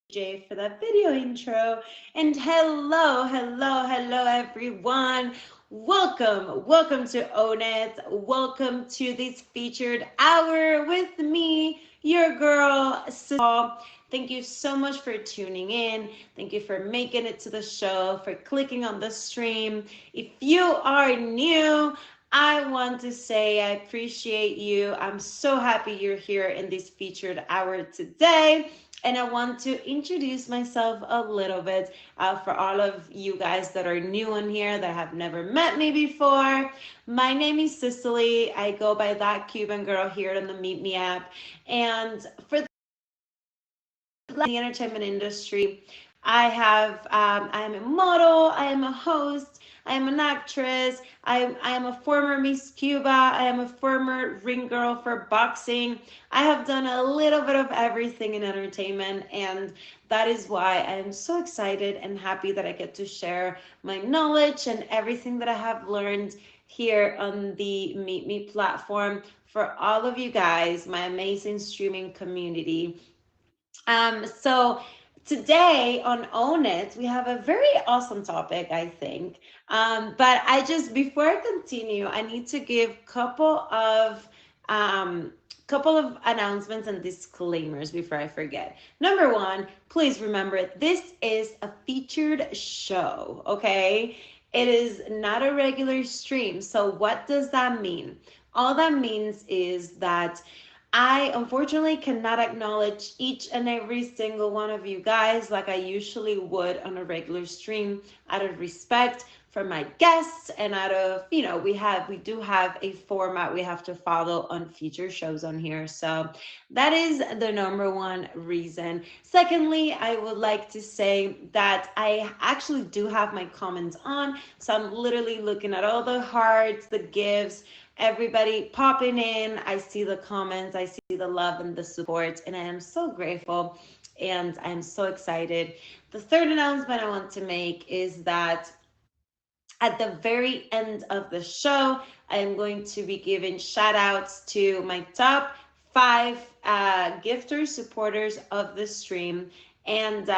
Jay for that video intro. And hello, everyone. Welcome to Own It. Welcome to this featured hour with me, your girl, Sister. Thank you so much for tuning in. Thank you for making it to the show, for clicking on the stream. If you are new, I want to say I appreciate you. I'm so happy you're here in this featured hour today. And I want to introduce myself a little bit for all of you guys that are new on here that have never met me before. My name is Cicely. I go by that Cuban girl here on the Meet Me app. And for the entertainment industry, I am a model, I am a host, I am an actress, I am a former Miss Cuba, I am a former ring girl for boxing. I have done a little bit of everything in entertainment, and that is why I am so excited and happy that I get to share my knowledge and everything that I have learned here on the Meet Me platform for all of you guys, my amazing streaming community. So today on Own It, we have a very awesome topic, I think. But before I continue, I need to give um, couple of announcements and disclaimers before I forget. Number one, please remember this is a featured show, okay? It is not a regular stream. So what does that mean? All that means is that I unfortunately cannot acknowledge each and every single one of you guys like I usually would on a regular stream out of respect for my guests and out of, we do have a format we have to follow on future shows on here. So that is the number one reason. Secondly, I would like to say that I actually do have my comments on. So I'm literally looking at all the hearts, the gifts, everybody popping in. I see the comments, I see the love and the support, and I am so grateful and I'm so excited. The third announcement I want to make is that at the very end of the show, I am going to be giving shout outs to my top five gifters, supporters of the stream. And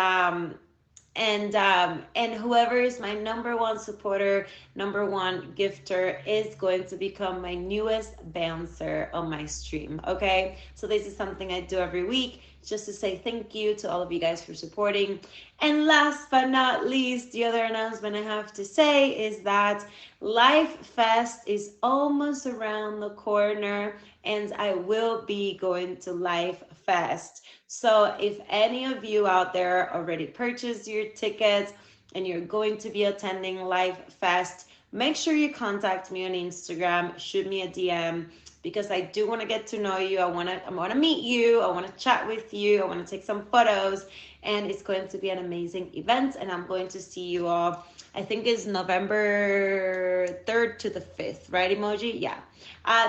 and whoever is my number one supporter, number one gifter, is going to become my newest bouncer on my stream. Okay, so this is something I do every week just to say thank you to all of you guys for supporting. And last but not least, the other announcement I have to say is that Life Fest is almost around the corner, and I will be going to Life Fest. So if any of you out there already purchased your tickets and you're going to be attending Live Fest, make sure you contact me on Instagram, shoot me a DM because I do want to get to know you. I want to meet you. I want to chat with you. I want to take some photos, and it's going to be an amazing event, and I'm going to see you all. I think it's November 3rd to the 5th, right, Emoji? Yeah.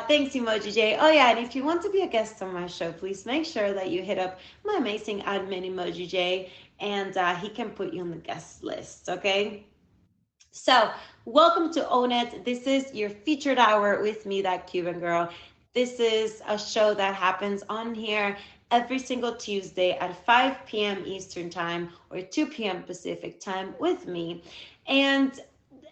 Thanks, Emoji J. Oh, yeah, and if you want to be a guest on my show, please make sure that you hit up my amazing admin, Emoji J, and he can put you on the guest list, okay? So, welcome to Own It. This is your featured hour with me, that Cuban girl. This is a show that happens on here every single Tuesday at 5 p.m. Eastern Time or 2 p.m. Pacific Time with me. And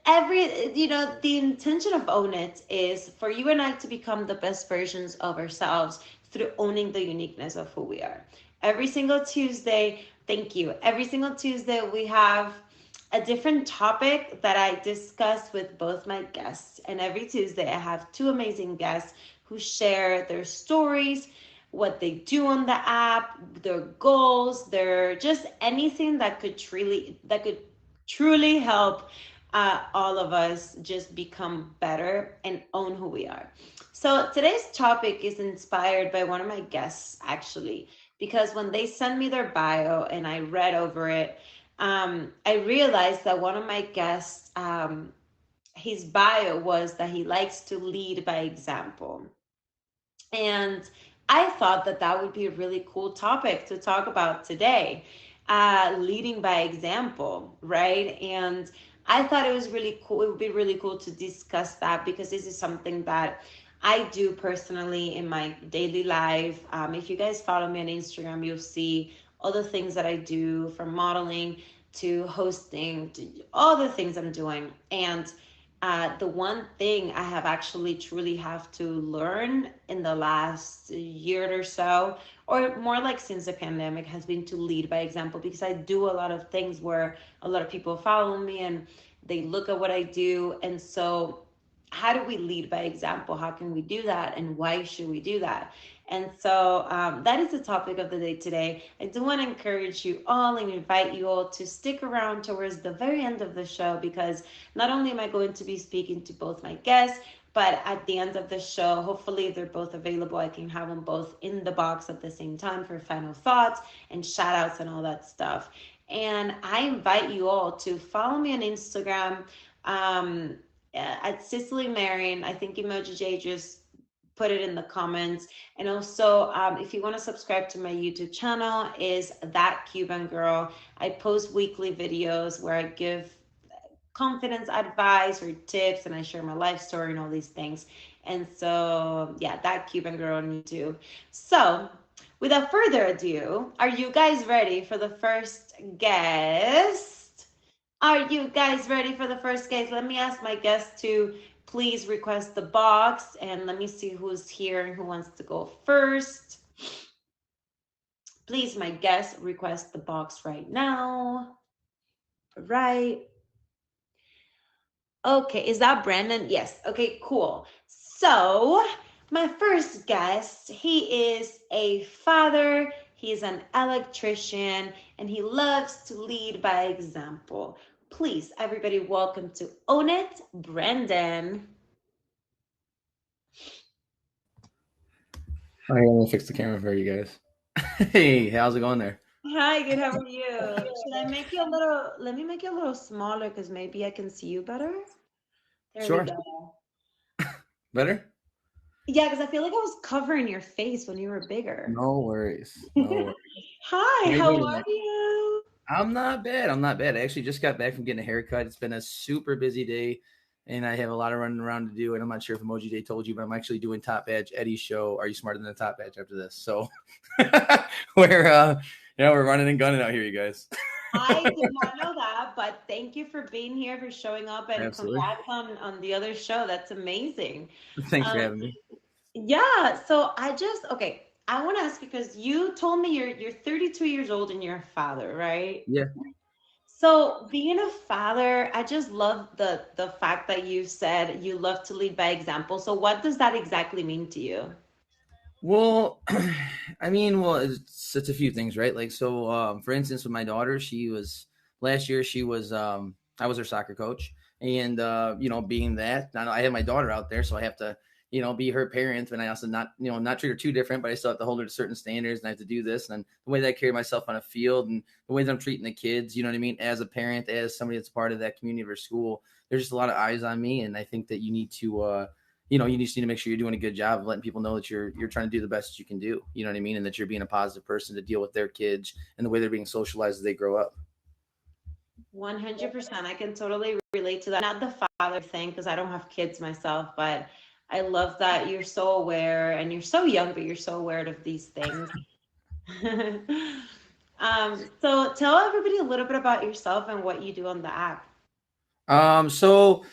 the intention of Own It is for you and I to become the best versions of ourselves through owning the uniqueness of who we are. Every single Tuesday, thank you. Every single Tuesday, we have a different topic that I discuss with both my guests. And every Tuesday, I have two amazing guests who share their stories, what they do on the app, their goals, their just anything that could truly help all of us just become better and own who we are. So today's topic is inspired by one of my guests, actually, because when they sent me their bio and I read over it, I realized that one of my guests, his bio was that he likes to lead by example. And I thought that that would be a really cool topic to talk about today, leading by example, right? And I thought it was really cool. It would be really cool to discuss that because this is something that I do personally in my daily life. If you guys follow me on Instagram, you'll see all the things that I do, from modeling to hosting to all the things I'm doing. And the one thing I have actually truly have to learn in the last year or so, or more like since the pandemic, has been to lead by example, because I do a lot of things where a lot of people follow me and they look at what I do. And so how do we lead by example? How can we do that? And why should we do that? And so that is the topic of the day today. I do want to encourage you all and invite you all to stick around towards the very end of the show, because not only am I going to be speaking to both my guests, but at the end of the show, hopefully if they're both available, I can have them both in the box at the same time for final thoughts and shout outs and all that stuff. And I invite you all to follow me on Instagram. Um, at Cicely Marion. I think Emoji J just put it in the comments. And also, if you want to subscribe to my YouTube channel, is That Cuban Girl. I post weekly videos where I give confidence advice or tips, and I share my life story and all these things. And so, yeah, That Cuban Girl on YouTube. So, without further ado, are you guys ready for the first guest? Are you guys ready for the first guest? Let me ask my guests to please request the box, and let me see who's here and who wants to go first. Please, my guests, request the box right now. Right. Okay, is that Brandon? Yes. Okay, cool. So, my first guest, he is a father, he's an electrician, and he loves to lead by example. Please, everybody, welcome to Own It, Brandon. All right, I'm gonna fix the camera for you guys. Hey, how's it going there? Hi, good. How are you? Should I make you a little, let me make you a little smaller because maybe I can see you better. There we Sure. go. Better? Yeah, because I feel like I was covering your face when you were bigger. No worries. No worries. Hi, Way how better than are that. you? I'm not bad. I'm not bad. I actually just got back from getting a haircut. It's been a super busy day, and I have a lot of running around to do. And I'm not sure if Emoji Day told you, but I'm actually doing Top Badge Eddie's show. Are You Smarter Than the Top Badge after this? So we're we're running and gunning out here, you guys. I did not know that, but thank you for being here, for showing up, and Absolutely. congrats on the other show. That's amazing. Thanks for Um, having me. yeah, so okay, I want to ask, because you told me you're 32 years old and you're a father, right? Yeah. So being a father, I just love the fact that you said you love to lead by example. So what does that exactly mean to you? Well, I mean, well, it's a few things, right? Like, so, for instance, with my daughter, she was last year. She was, I was her soccer coach, and being that, now I have my daughter out there, so I have to, be her parent, and I also not treat her too different, but I still have to hold her to certain standards, and I have to do this, and then the way that I carry myself on a field, and the way that I'm treating the kids, you know what I mean, as a parent, as somebody that's part of that community of her school, there's just a lot of eyes on me, and I think that you need to. You just need to make sure you're doing a good job of letting people know that you're trying to do the best that you can do. You know what I mean? And that you're being a positive person to deal with their kids and the way they're being socialized as they grow up. 100%. I can totally relate to that. Not the father thing, because I don't have kids myself, but I love that you're so aware, and you're so young, but you're so aware of these things. So tell everybody a little bit about yourself and what you do on the app. So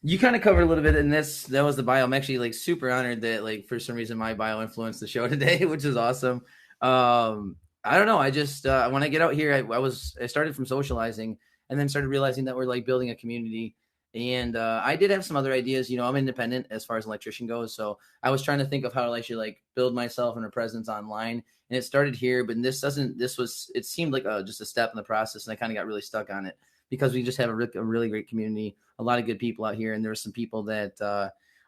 you kind of covered a little bit in this. That was the bio. I'm actually like super honored that like for some reason my bio influenced the show today, which is awesome. I don't know. I just when I get out here, I started from socializing and then started realizing that we're like building a community. And I did have some other ideas. I'm independent as far as an electrician goes, so I was trying to think of how to actually like build myself and a presence online. And it started here, but this doesn't. This was. It seemed like just a step in the process, and I kind of got really stuck on it because we just have a really great community, a lot of good people out here, and there are some people that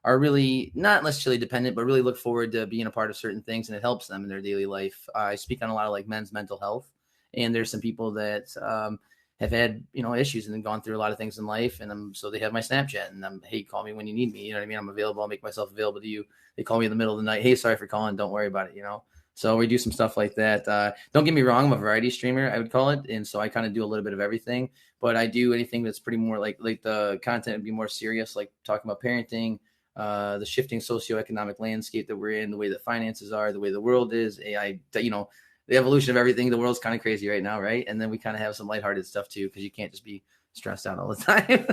are really not necessarily dependent, but really look forward to being a part of certain things, and it helps them in their daily life. I speak on a lot of like men's mental health, and there's some people that have had issues and gone through a lot of things in life, and so they have my Snapchat, and hey, call me when you need me. You know what I mean? I'm available. I'll make myself available to you. They call me in the middle of the night. Hey, sorry for calling. Don't worry about it. So we do some stuff like that. Don't get me wrong, I'm a variety streamer, I would call it, and so I kind of do a little bit of everything. But I do anything that's pretty more like the content would be more serious, like talking about parenting, the shifting socioeconomic landscape that we're in, the way that finances are, the way the world is, AI, the evolution of everything. The world's kind of crazy right now, right? And then we kind of have some lighthearted stuff too, because you can't just be stressed out all the time.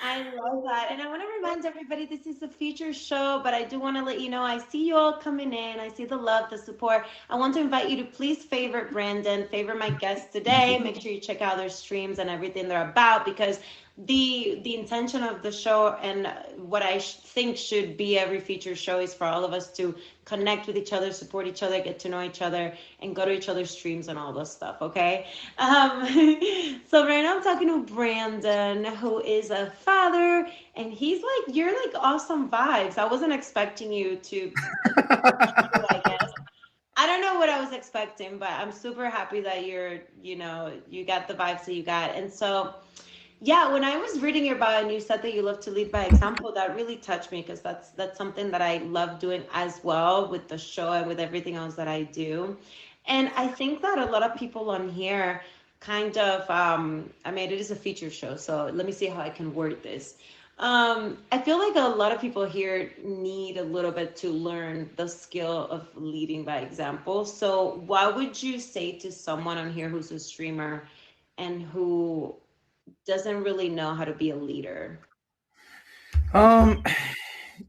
I love that. And I want to remind everybody this is a feature show, but I do want to let you know I see you all coming in. I see the love, the support. I want to invite you to please favorite Brandon, favorite my guests today. Make sure you check out their streams and everything they're about, because the intention of the show and what I think should be every feature show is for all of us to connect with each other, support each other, get to know each other, and go to each other's streams and all this stuff. Okay. Um, so right now I'm talking to Brandon, who is a father, and he's like, you're like awesome vibes. I wasn't expecting you to, I guess. I don't know what I was expecting, but I'm super happy that you got the vibes that you got. And so, yeah, when I was reading your bio and you said that you love to lead by example, that really touched me, because that's something that I love doing as well with the show and with everything else that I do. And I think that a lot of people on here kind of, I mean, it is a feature show, so let me see how I can word this. I feel like a lot of people here need a little bit to learn the skill of leading by example. So what would you say to someone on here who's a streamer and who doesn't really know how to be a leader? um,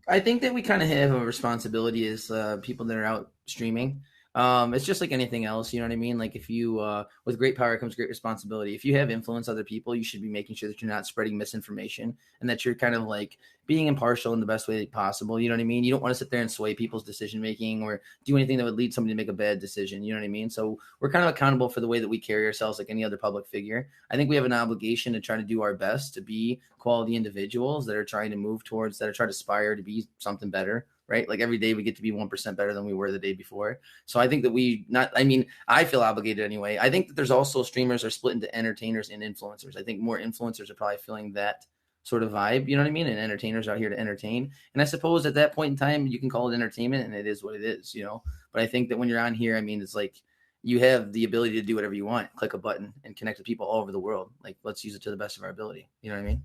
I think that we kind of have a responsibility as people that are out streaming. It's just like anything else, you know what I mean? Like if you, with great power comes great responsibility. If you have influence other people, you should be making sure that you're not spreading misinformation and that you're kind of like being impartial in the best way possible. You know what I mean? You don't want to sit there and sway people's decision making or do anything that would lead somebody to make a bad decision. You know what I mean? So we're kind of accountable for the way that we carry ourselves like any other public figure. I think we have an obligation to try to do our best to be quality individuals that are trying to move towards, that are trying to aspire to be something better, right? Like every day we get to be 1% better than we were the day before. So I think that I feel obligated anyway. I think that there's also streamers are split into entertainers and influencers. I think more influencers are probably feeling that sort of vibe, you know what I mean? And entertainers out here to entertain. And I suppose at that point in time, you can call it entertainment and it is what it is, you know? But I think that when you're on here, I mean, it's like you have the ability to do whatever you want, click a button and connect with people all over the world. Like, let's use it to the best of our ability. You know what I mean?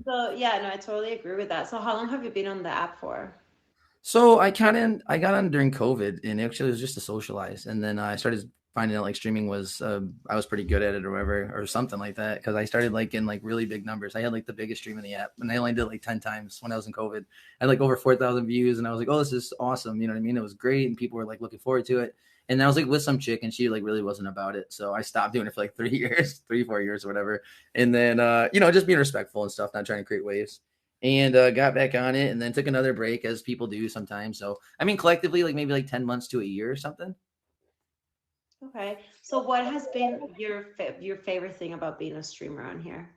So yeah, no, I totally agree with that. So how long have you been on the app for? So I got on during COVID, and actually it was just to socialize, and then I started finding out like streaming was I was pretty good at it or whatever or something like that, because I started like in like really big numbers. I had like the biggest stream in the app, and I only did it like 10 times when I was in COVID. I had like over 4,000 views, and I was like, oh, this is awesome. You know what I mean? It was great, and people were like looking forward to it. And I was like with some chick, and she like really wasn't about it, so I stopped doing it for like 3 years, 4 years or whatever. And then just being respectful and stuff, not trying to create waves, and got back on it, and then took another break as people do sometimes. So I mean collectively like maybe like 10 months to a year or something. Okay. So what has been your favorite thing about being a streamer on here?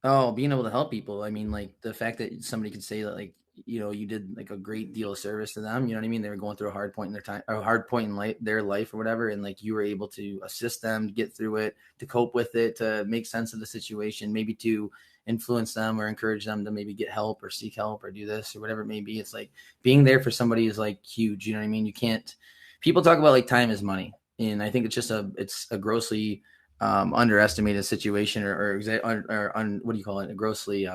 Oh, being able to help people. I mean, like the fact that somebody could say that, like, you know, you did like a great deal of service to them. You know what I mean? They were going through a hard point in their time, or a hard point in their life or whatever. And like you were able to assist them to get through it, to cope with it, to make sense of the situation, maybe to influence them or encourage them to maybe get help or seek help or do this or whatever it may be. It's like being there for somebody is like huge. You know what I mean? You can't, people talk about like time is money. And I think it's a grossly underestimated situation or what do you call it? A grossly,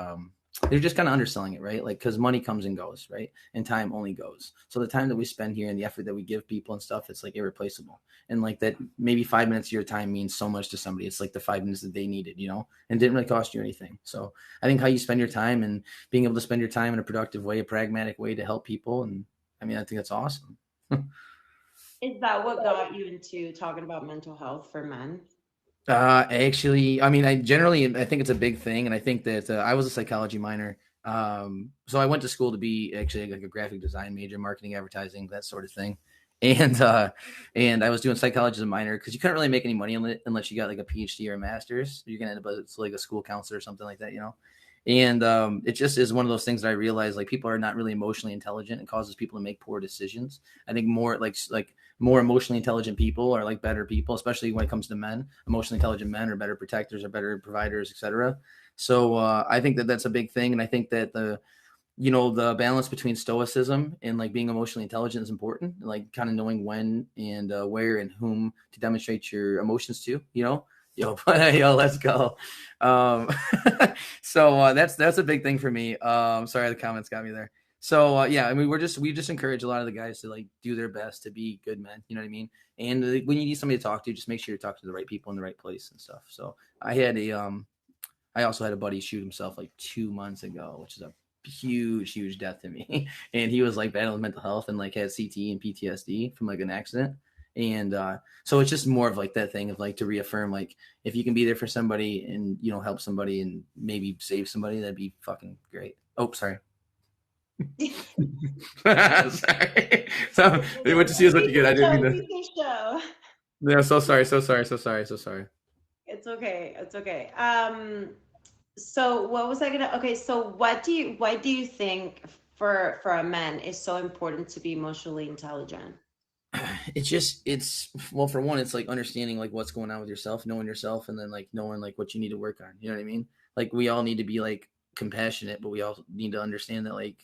they're just kind of underselling it, right? Like, because money comes and goes, right? And time only goes. So the time that we spend here and the effort that we give people and stuff, it's like irreplaceable. And like that, maybe 5 minutes of your time means so much to somebody. It's like the 5 minutes that they needed, you know, and didn't really cost you anything. So I think how you spend your time and being able to spend your time in a productive way, a pragmatic way to help people. And I mean, I think that's awesome. Is that what got you into talking about mental health for men? Actually, I mean, I think it's a big thing, and I think that I was a psychology minor. So I went to school to be actually like a graphic design major, marketing, advertising, that sort of thing. And I was doing psychology as a minor because you couldn't really make any money on it unless you got like a PhD or a master's. You're gonna end up as like a school counselor or something like that, you know. And it just is one of those things that I realized like people are not really emotionally intelligent. It causes people to make poor decisions. I think more like more emotionally intelligent people are like better people, especially when it comes to men. Emotionally intelligent men are better protectors, are better providers, etc. So I think that that's a big thing, and I think that the balance between stoicism and like being emotionally intelligent is important. Like kind of knowing when and where and whom to demonstrate your emotions to, you know. Yo, let's go. Um, so that's a big thing for me. Sorry, the comments got me there. So yeah, I mean, we just encourage a lot of the guys to like do their best to be good men. You know what I mean? And when you need somebody to talk to, just make sure you talk to the right people in the right place and stuff. So I also had a buddy shoot himself like 2 months ago, which is a huge death to me. And he was like battling mental health and like had CT and PTSD from like an accident. And so it's just more of like that thing of like to reaffirm like if you can be there for somebody and help somebody and maybe save somebody, that'd be fucking great. Oh, sorry. Sorry. So what you see is what you get. I didn't mean to. Show. Yeah, so sorry. It's okay. It's okay. So what was I gonna? Okay, so why do you think for a man is so important to be emotionally intelligent? It's well, for one, it's like understanding like what's going on with yourself, knowing yourself, and then like knowing like what you need to work on. You know what I mean? Like we all need to be like compassionate, but we all need to understand that like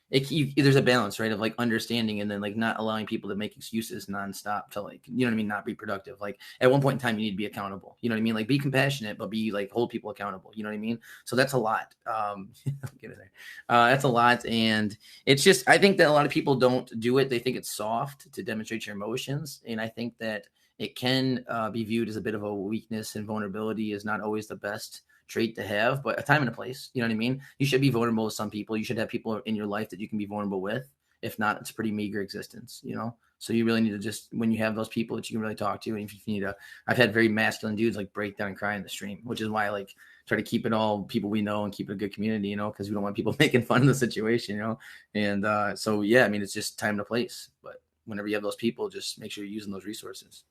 there's a balance, right, of like understanding and then like not allowing people to make excuses nonstop to like, you know what I mean, not be productive. Like at one point in time, you need to be accountable. You know what I mean? Like be compassionate, but be like hold people accountable. You know what I mean? So that's a lot. Get it there. That's a lot, and it's just I think that a lot of people don't do it. They think it's soft to demonstrate your emotions, and I think that it can be viewed as a bit of a weakness, and vulnerability is not always the best trait to have, but a time and a place. You know what I mean? You should be vulnerable with some people. You should have people in your life that you can be vulnerable with. If not, it's a pretty meager existence, you know? So you really need to just, when you have those people that you can really talk to, and if you need to, I've had very masculine dudes like break down and cry in the stream, which is why I like try to keep it all people we know and keep it a good community, because we don't want people making fun of the situation. And so, yeah, I mean, it's just time and a place. But whenever you have those people, just make sure you're using those resources.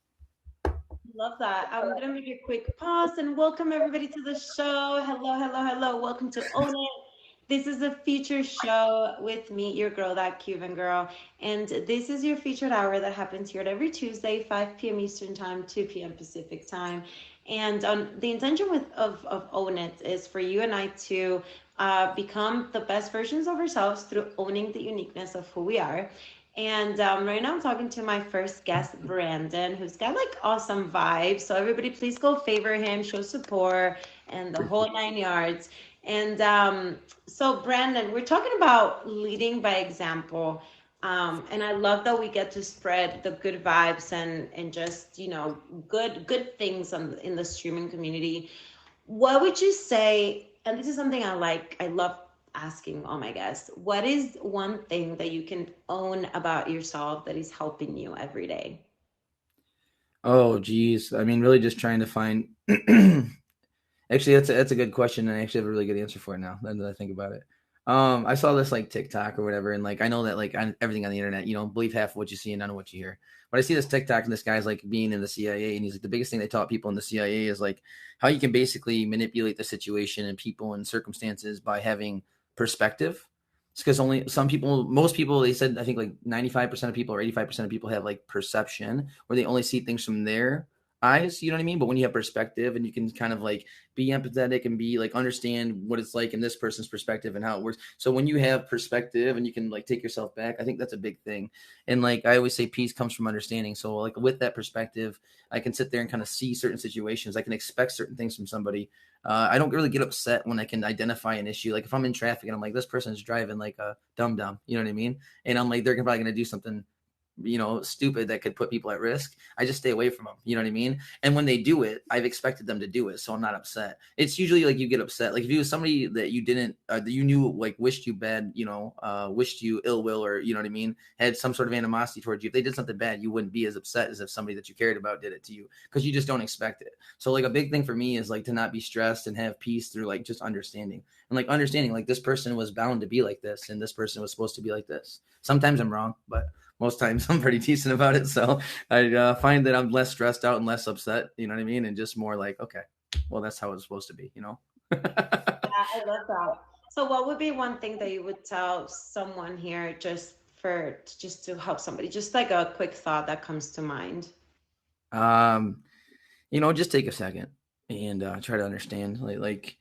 Love that. I'm gonna make a quick pause and welcome everybody to the show. Hello. Welcome to Own It. This is a feature show with me, your girl, that Cuban girl. And this is your featured hour that happens here every Tuesday, 5 p.m. Eastern Time, 2 p.m. Pacific Time. And the intention of Own It is for you and I to become the best versions of ourselves through owning the uniqueness of who we are. And right now I'm talking to my first guest, Brandon, who's got like awesome vibes. So everybody, please go favor him, show support, and the whole 9 yards. And so Brandon, we're talking about leading by example. And I love that we get to spread the good vibes and just good things in the streaming community. What would you say? And this is something I love asking all my guests. What is one thing that you can own about yourself that is helping you every day? Oh, geez. I mean, really just trying to find. Actually, that's a good question, and I actually have a really good answer for it now. That I think about it. I saw this like TikTok or whatever, and like I know that like on everything on the internet, believe half of what you see and none of what you hear. But I see this TikTok, and this guy's like being in the CIA, and he's like the biggest thing they taught people in the CIA is like how you can basically manipulate the situation and people and circumstances by having perspective. It's because only most people, they said, I think like 95% of people or 85% of people have like perception where they only see things from their eyes, you know what I mean? But when you have perspective and you can kind of like be empathetic and be like understand what it's like in this person's perspective and how it works. So when you have perspective and you can like take yourself back, I think that's a big thing. And like I always say, peace comes from understanding. So like with that perspective, I can sit there and kind of see certain situations. I can expect certain things from somebody. I don't really get upset when I can identify an issue. Like if I'm in traffic and I'm like, this person's driving like a dumb, you know what I mean? And I'm like, they're probably going to do something stupid that could put people at risk. I just stay away from them. You know what I mean? And when they do it, I've expected them to do it. So I'm not upset. It's usually like you get upset. Like if you was somebody that you didn't, that you knew like wished you bad, wished you ill will, or, you know what I mean? Had some sort of animosity towards you. If they did something bad, you wouldn't be as upset as if somebody that you cared about did it to you because you just don't expect it. So like a big thing for me is like to not be stressed and have peace through like just understanding and like understanding like this person was bound to be like this and this person was supposed to be like this. Sometimes I'm wrong, but most times I'm pretty decent about it. So I find that I'm less stressed out and less upset, you know what I mean? And just more like, okay, well, that's how it's supposed to be, Yeah, I love that. So what would be one thing that you would tell someone here just to help somebody? Just like a quick thought that comes to mind. um, just take a second and try to understand like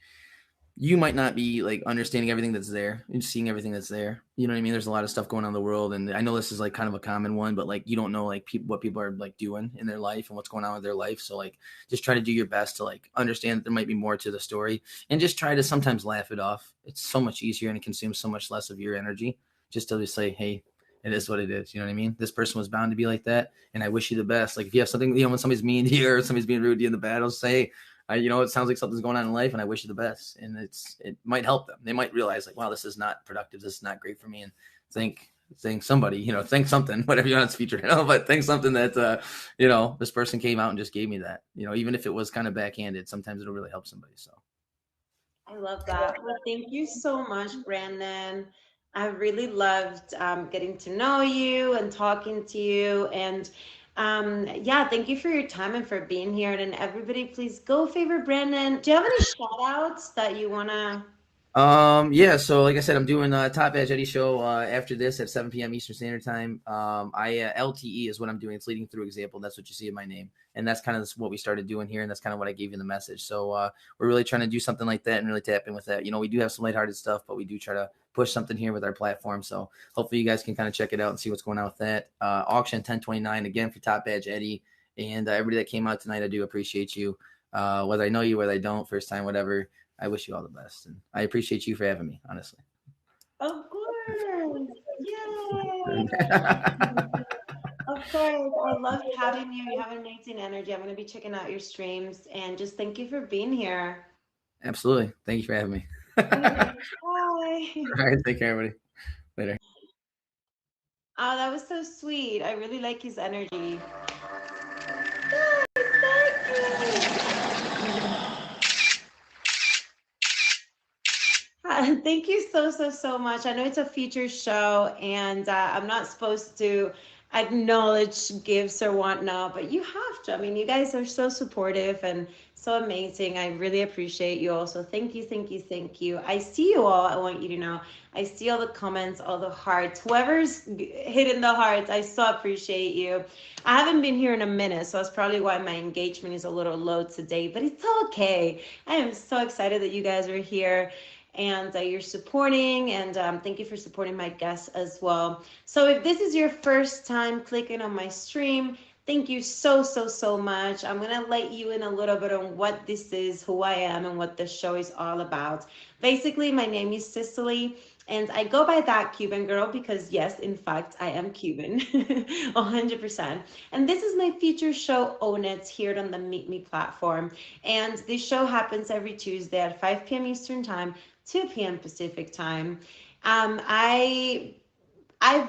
you might not be like understanding everything that's there and seeing everything that's there. You know what I mean? There's a lot of stuff going on in the world. And I know this is like kind of a common one, but like, you don't know like what people are like doing in their life and what's going on with their life. So like, just try to do your best to like understand that there might be more to the story and just try to sometimes laugh it off. It's so much easier and it consumes so much less of your energy. just to just say, hey, it is what it is. You know what I mean? This person was bound to be like that, and I wish you the best. Like if you have something, when somebody's mean to you or somebody's being rude to you in the battle, say, it sounds like something's going on in life, and I wish you the best. And it might help them. They might realize like, wow, this is not productive. This is not great for me, and think somebody, think something, whatever you want to feature, but think something that, this person came out and just gave me that, even if it was kind of backhanded, sometimes it'll really help somebody. So. I love that. Well, thank you so much, Brandon. I really loved getting to know you and talking to you. And yeah, thank you for your time and for being here. And everybody, please go favor Brandon. Do you have any shout outs that you want to? Yeah, so like I said, I'm doing Top Edge Eddie show after this at 7 p.m. Eastern Standard Time. LTE is what I'm doing. It's leading through example. That's what you see in my name. And that's kind of what we started doing here, and that's kind of what I gave you in the message. So we're really trying to do something like that and really tap in with that. We do have some lighthearted stuff, but we do try to push something here with our platform. So hopefully you guys can kind of check it out and see what's going on with that. Auction 1029, again, for Top Edge Eddie. And everybody that came out tonight, I do appreciate you. Whether I know you, whether I don't, first time, whatever. I wish you all the best, and I appreciate you for having me, honestly. Of course. Yay. Of course. I love having you. You have amazing energy. I'm going to be checking out your streams, and just thank you for being here. Absolutely. Thank you for having me. Bye. All right. Take care, everybody. Later. Oh, that was so sweet. I really like his energy. Thank you so much. I know it's a feature show, and I'm not supposed to acknowledge gifts or whatnot, but you have to. I mean, you guys are so supportive and so amazing. I really appreciate you also. Thank you, thank you, thank you. I see you all. I want you to know. I see all the comments, all the hearts. Whoever's hitting the hearts, I so appreciate you. I haven't been here in a minute, so that's probably why my engagement is a little low today, but it's okay. I am so excited that you guys are here and you're supporting, and thank you for supporting my guests as well. So if this is your first time clicking on my stream, thank you so much. I'm gonna let you in a little bit on what this is, who I am, and what the show is all about. Basically, my name is Cicely, and I go by that Cuban girl because yes, in fact, I am Cuban, 100%. And this is my feature show, Own It, here on the Meet Me platform. And this show happens every Tuesday at 5 p.m. Eastern Time, 2 p.m. Pacific time. I've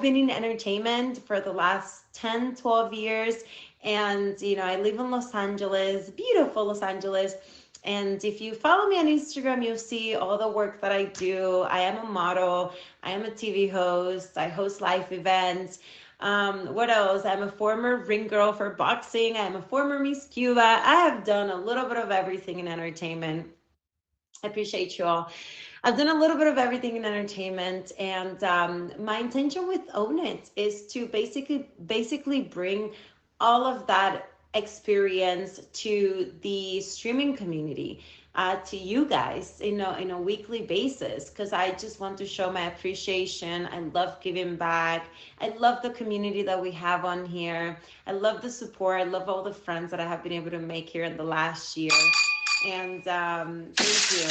been in entertainment for the last 10, 12 years. And, I live in Los Angeles, beautiful Los Angeles. And if you follow me on Instagram, you'll see all the work that I do. I am a model. I am a TV host. I host live events. What else? I'm a former ring girl for boxing. I'm a former Miss Cuba. I have done a little bit of everything in entertainment. I appreciate you all. I've done a little bit of everything in entertainment, and my intention with Own It is to basically bring all of that experience to the streaming community, to you guys, in a weekly basis, because I just want to show my appreciation. I love giving back. I love the community that we have on here. I love the support. I love all the friends that I have been able to make here in the last year. And thank you.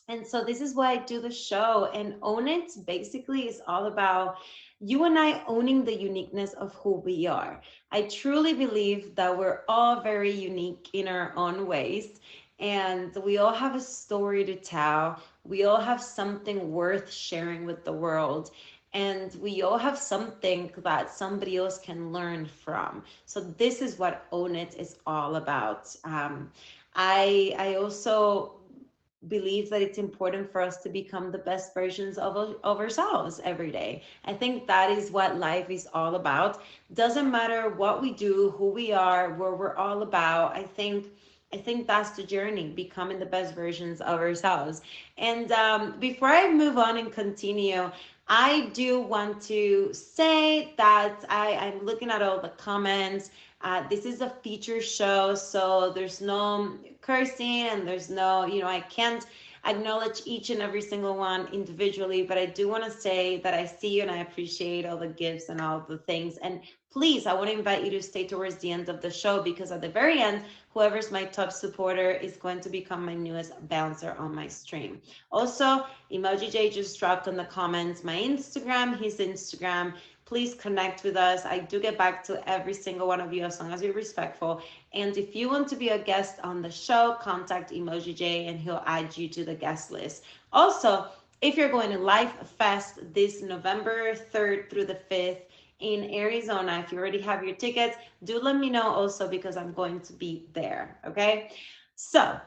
And so this is why I do the show. And Own It basically is all about you and I owning the uniqueness of who we are. I truly believe that we're all very unique in our own ways. And we all have a story to tell. We all have something worth sharing with the world. And we all have something that somebody else can learn from. So this is what Own It is all about. I also believe that it's important for us to become the best versions of ourselves every day. I think that is what life is all about. Doesn't matter what we do, who we are, where we're all about. I think that's the journey, becoming the best versions of ourselves. And before I move on and continue, I do want to say that I'm looking at all the comments. This is a feature show, so there's no cursing and there's no, I can't acknowledge each and every single one individually, but I do want to say that I see you and I appreciate all the gifts and all the things. And please, I want to invite you to stay towards the end of the show, because at the very end, whoever's my top supporter is going to become my newest bouncer on my stream. Also, Emoji J just dropped in the comments my Instagram, his Instagram. Please connect with us. I do get back to every single one of you as long as you're respectful. And if you want to be a guest on the show, contact Emoji J and he'll add you to the guest list. Also, if you're going to Life Fest this November 3rd through the 5th, in Arizona, if you already have your tickets, do let me know also, because I'm going to be there. Okay. So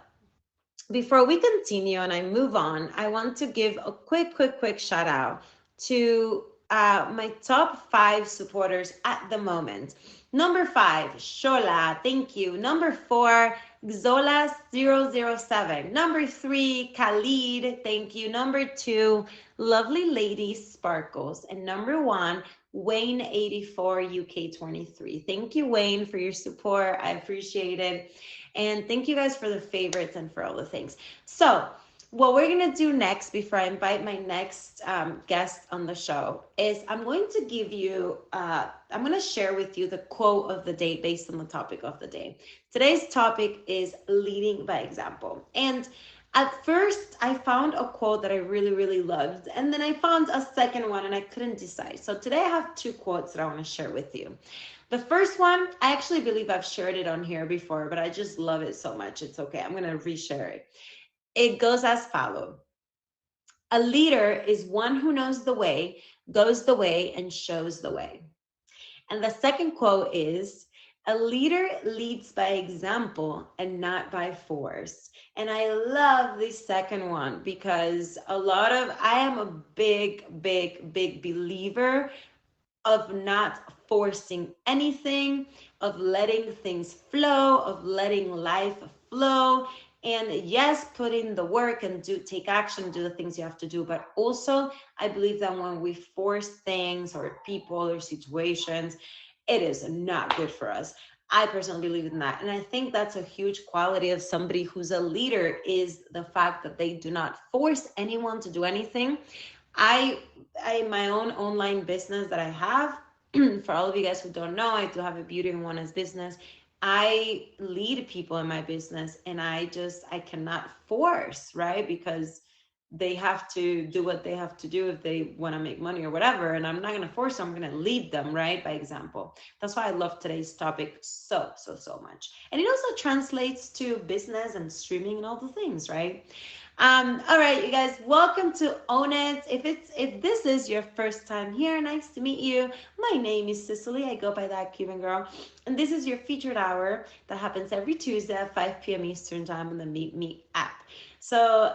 before we continue and I move on, I want to give a quick shout out to my top 5 supporters at the moment. Number 5, Shola, thank you. Number 4, Xola007. Number 3, Khalid, thank you. Number 2, Lovely Lady Sparkles. And number 1, Wayne84 UK23. Thank you, Wayne, for your support. I appreciate it. And thank you guys for the favorites and for all the things. So what we're going to do next, before I invite my next guest on the show, is I'm going to give you, I'm going to share with you the quote of the day based on the topic of the day. Today's topic is leading by example. And at first, I found a quote that I really loved, and then I found a second one and I couldn't decide. So today I have 2 quotes that I want to share with you. The first one, I actually believe I've shared it on here before, but I just love it so much. It's okay. I'm going to reshare it. It goes as follows. A leader is one who knows the way, goes the way, and shows the way. And the second quote is, a leader leads by example and not by force. And I love this second one, because I am a big believer of not forcing anything, of letting things flow, of letting life flow. And yes, put in the work and take action, do the things you have to do. But also, I believe that when we force things or people or situations, it is not good for us. I personally believe in that. And I think that's a huge quality of somebody who's a leader, is the fact that they do not force anyone to do anything. I my own online business that I have, for all of you guys who don't know, I do have a beauty and wellness business. I lead people in my business, and I cannot force, right? Because they have to do what they have to do if they want to make money or whatever. And I'm not going to force them. I'm going to lead them, right? By example. That's why I love today's topic so much. And it also translates to business and streaming and all the things, right? All right, you guys, welcome to Own It. If this is your first time here, nice to meet you. My name is Cicely. I go by that Cuban girl. And this is your featured hour that happens every Tuesday at 5 p.m. Eastern time on the Meet Me app. So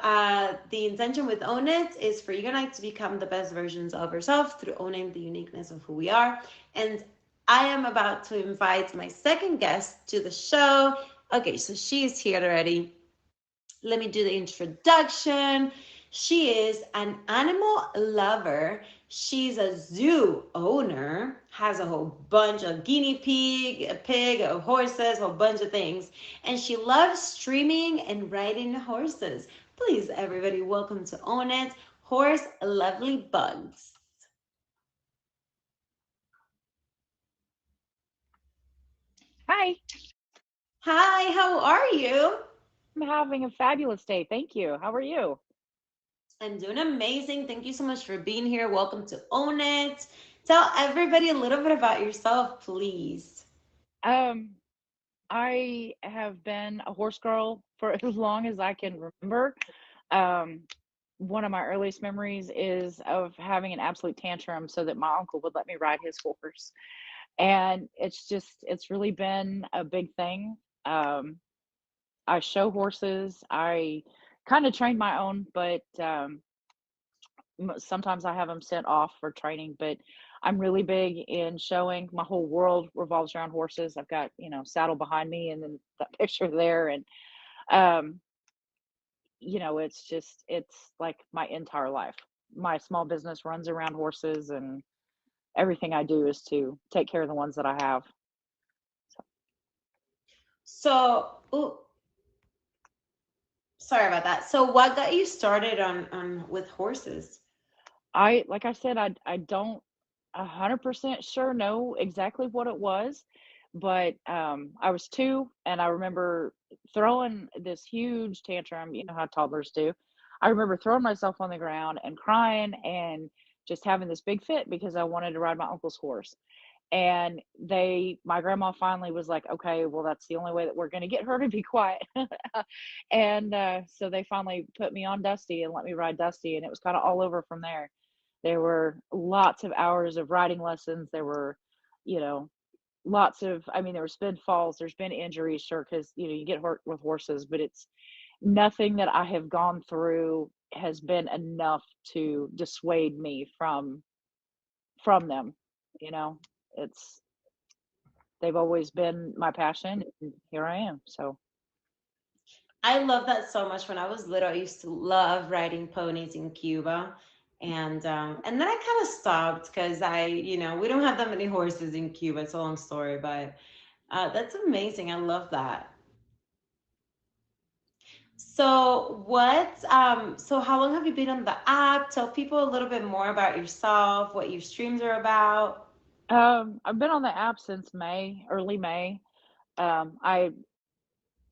the intention with Own It is for you and I to become the best versions of ourselves through owning the uniqueness of who we are. And I am about to invite my second guest to the show. Okay, so she is here already. Let me do the introduction. She is an animal lover. She's a zoo owner, has a whole bunch of guinea pig, horses, a whole bunch of things. And she loves streaming and riding horses. Please, everybody, welcome to Own It, Horse Lovely Bugs. Hi. Hi, how are you? I'm having a fabulous day. Thank you. How are you? I'm doing amazing. Thank you so much for being here. Welcome to Own It. Tell everybody a little bit about yourself, please. I have been a horse girl for as long as I can remember. One of my earliest memories is of having an absolute tantrum so that my uncle would let me ride his horse. And it's really been a big thing. I show horses. I kind of train my own, but sometimes I have them sent off for training. But I'm really big in showing. My whole world revolves around horses. I've got, saddle behind me and then that picture there. And, it's like my entire life. My small business runs around horses, and everything I do is to take care of the ones that I have. Sorry about that. So what got you started on with horses? Like I said, I don't 100% sure know exactly what it was, but I was 2, and I remember throwing this huge tantrum. You know how toddlers do. I remember throwing myself on the ground and crying and just having this big fit because I wanted to ride my uncle's horse. And my grandma finally was like, okay, well, that's the only way that we're going to get her to be quiet. And so they finally put me on Dusty and let me ride Dusty, and it was kind of all over from there. There were lots of hours of riding lessons. There were, you know, lots of, I mean, there's been falls, there's been injuries, sure, because, you get hurt with horses, but it's nothing that I have gone through has been enough to dissuade me from them. You know, it's they've always been my passion, and here I am. So I love that so much. When I was little, I used to love riding ponies in Cuba. And then I kind of stopped because we don't have that many horses in Cuba. It's a long story, but that's amazing. I love that. So how long have you been on the app? Tell people a little bit more about yourself, what your streams are about. I've been on the app since May, early May. I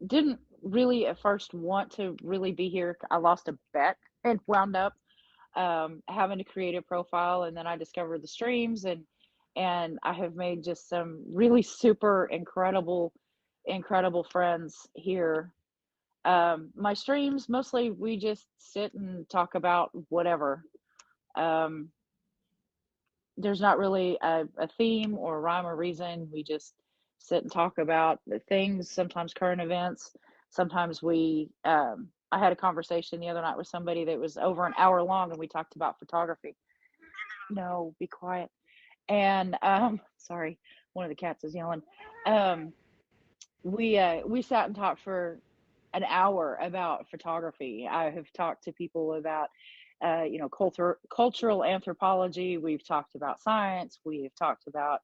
didn't really at first want to really be here. I lost a bet and wound up having to create a profile, and then I discovered the streams, and I have made just some really super incredible friends here. My streams, mostly we just sit and talk about whatever. Um, there's not really a theme or rhyme or reason. We just sit and talk about the things, sometimes current events. Sometimes I had a conversation the other night with somebody that was over an hour long, and we talked about photography. No, be quiet. And sorry, one of the cats is yelling. Um, we sat and talked for an hour about photography. I have talked to people about cultural anthropology. We've talked about science. We've talked about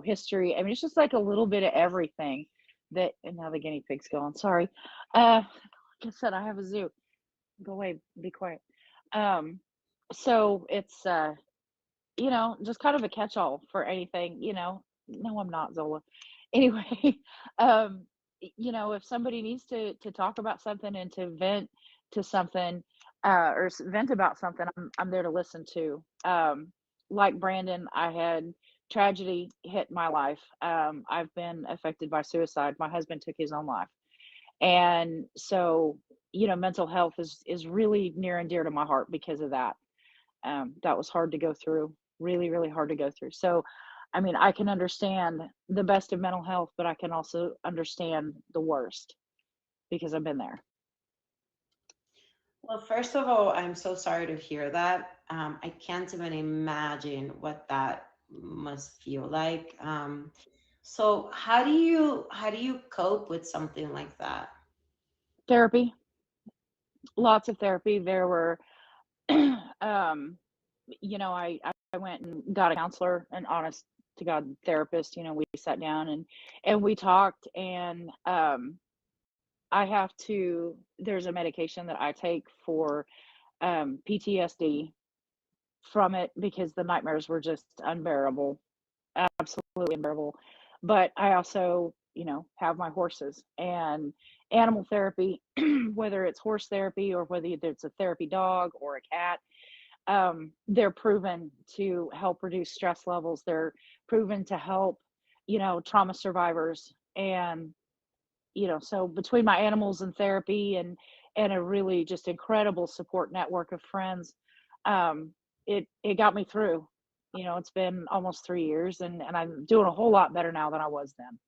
history. I mean, it's just like a little bit of everything. That and now the guinea pig's going. Sorry. Like I said, I have a zoo. Go away. Be quiet. Um, so it's just kind of a catch-all for anything. No, I'm not, Zola. Anyway, um, if somebody needs to talk about something and to vent to something, vent about something, I'm there to listen to. Like Brandon, I had tragedy hit my life. I've been affected by suicide. My husband took his own life, and so mental health is really near and dear to my heart because of that. That was hard to go through, really, really hard to go through. So, I mean, I can understand the best of mental health, but I can also understand the worst because I've been there. Well, first of all, I'm so sorry to hear that. I can't even imagine what that must feel like. So how do you cope with something like that? Therapy, lots of therapy. There were, um, I went and got a counselor, an honest to God therapist. We sat down and we talked, and there's a medication that I take for PTSD from it because the nightmares were just unbearable, absolutely unbearable. But I also, have my horses and animal therapy, whether it's horse therapy or whether it's a therapy dog or a cat. They're proven to help reduce stress levels. They're proven to help, trauma survivors. And so between my animals and therapy and a really just incredible support network of friends, it got me through. It's been almost 3 years, and I'm doing a whole lot better now than I was then.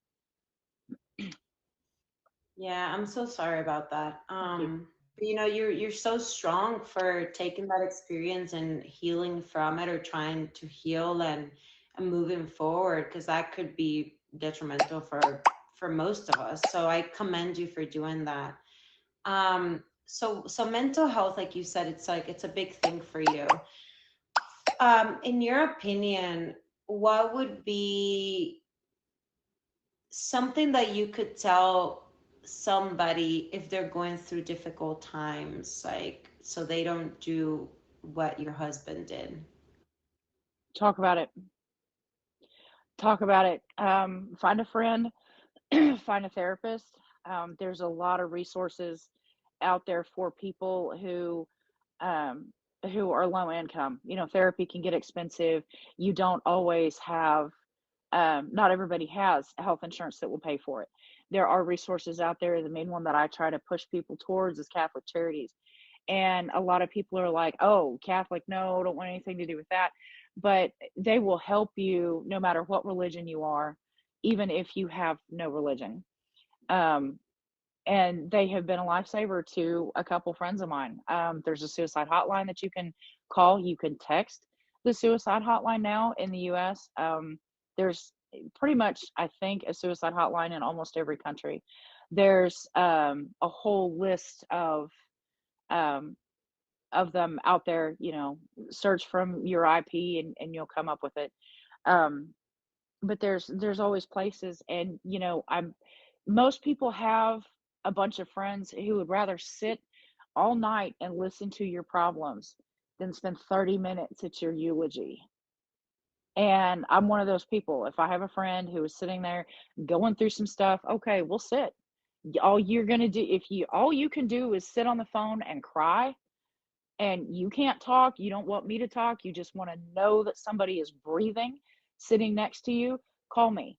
Yeah, I'm so sorry about that. Thank you. But you're so strong for taking that experience and healing from it, or trying to heal and moving forward, because that could be detrimental for most of us. So I commend you for doing that. So mental health, like you said, it's a big thing for you. In your opinion, what would be something that you could tell somebody if they're going through difficult times, like so they don't do what your husband did? Talk about it. talk about it. Find a friend, find a therapist. There's a lot of resources out there for people um, who are low income. You know, therapy can get expensive. You don't always have, not everybody has health insurance that will pay for it. There are resources out there. The main one that I try to push people towards is Catholic Charities. And a lot of people are like, oh, Catholic, no, don't want anything to do with that. But they will help you no matter what religion you are, even if you have no religion. Um, and they have been a lifesaver to a couple friends of mine. There's a suicide hotline that you can call. You can text the suicide hotline now in the US. There's pretty much, I think, a suicide hotline in almost every country. There's a whole list um, of them out there. You know, search from your IP and you'll come up with it. Um, but there's always places, and you know, I'm most people have a bunch of friends who would rather sit all night and listen to your problems than spend 30 minutes at your eulogy. And I'm one of those people. If I have a friend who is sitting there going through some stuff, okay, we'll sit. All you're going to do, if you all you can do is sit on the phone and cry, and you can't talk, you don't want me to talk, you just want to know that somebody is breathing sitting next to you, call me.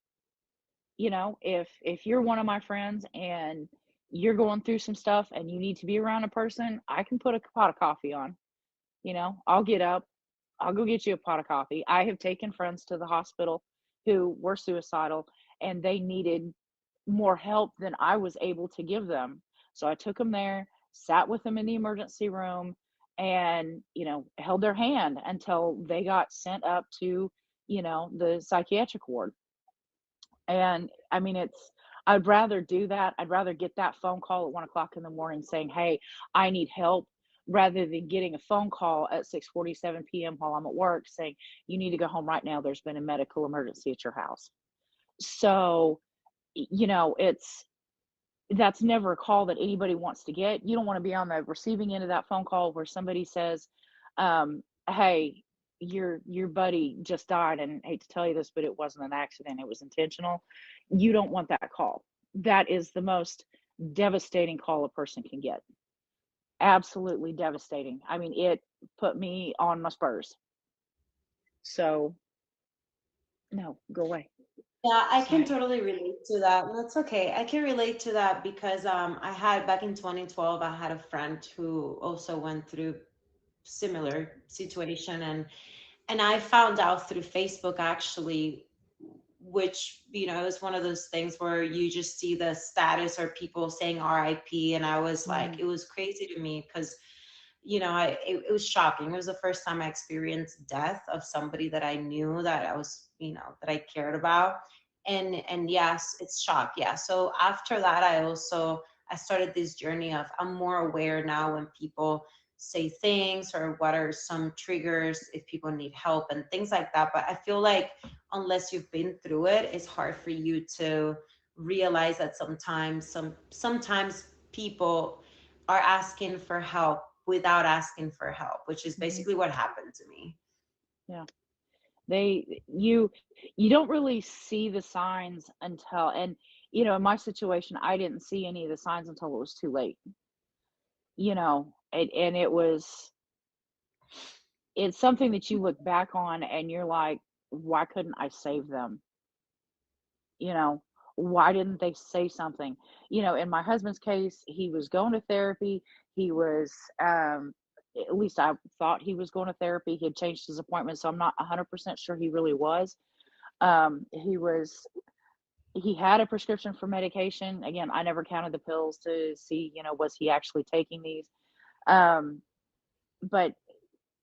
You know, if you're one of my friends and you're going through some stuff and you need to be around a person, I can put a pot of coffee on. You know, I'll get up, I'll go get you a pot of coffee. I have taken friends to the hospital who were suicidal and they needed more help than I was able to give them. So I took them there, sat with them in the emergency room, and, you know, held their hand until they got sent up to, you know, the psychiatric ward. And I mean, I'd rather do that. I'd rather get that phone call at 1 o'clock in the morning saying, hey, I need help, rather than getting a phone call at 6:47 p.m. while I'm at work saying, you need to go home right now. There's been a medical emergency at your house. So, you know, that's never a call that anybody wants to get. You don't want to be on the receiving end of that phone call where somebody says, hey, your buddy just died, and I hate to tell you this, but it wasn't an accident, it was intentional. You don't want that call. That is the most devastating call a person can get. Absolutely devastating. I mean, it put me on my spurs. So no, go away. Yeah, I can Sorry. totally relate to that. That's okay. I can relate to that because I had back in 2012, I had a friend who also went through similar situation, and I found out through Facebook actually, which, you know, is one of those things where you just see the status or people saying RIP, and I was like, Mm, it was crazy to me because, you know, it was shocking. It was the first time I experienced death of somebody that I knew, that I was, you know, that I cared about. And yes, it's shock. Yeah. So after that, I started this journey of, I'm more aware now when people say things or what are some triggers, if people need help and things like that. But I feel like unless you've been through it, it's hard for you to realize that sometimes people are asking for help without asking for help, which is mm-hmm. basically what happened to me. Yeah. You don't really see the signs until, and you know, in my situation, I didn't see any of the signs until it was too late. You know, and it's something that you look back on and you're like, why couldn't I save them? You know, why didn't they say something? You know, in my husband's case, he was going to therapy. He was, at least I thought he was going to therapy. He had changed his appointment, so I'm not 100% sure he really was. He was, he had a prescription for medication. Again, I never counted the pills to see, you know, was he actually taking these? Um, but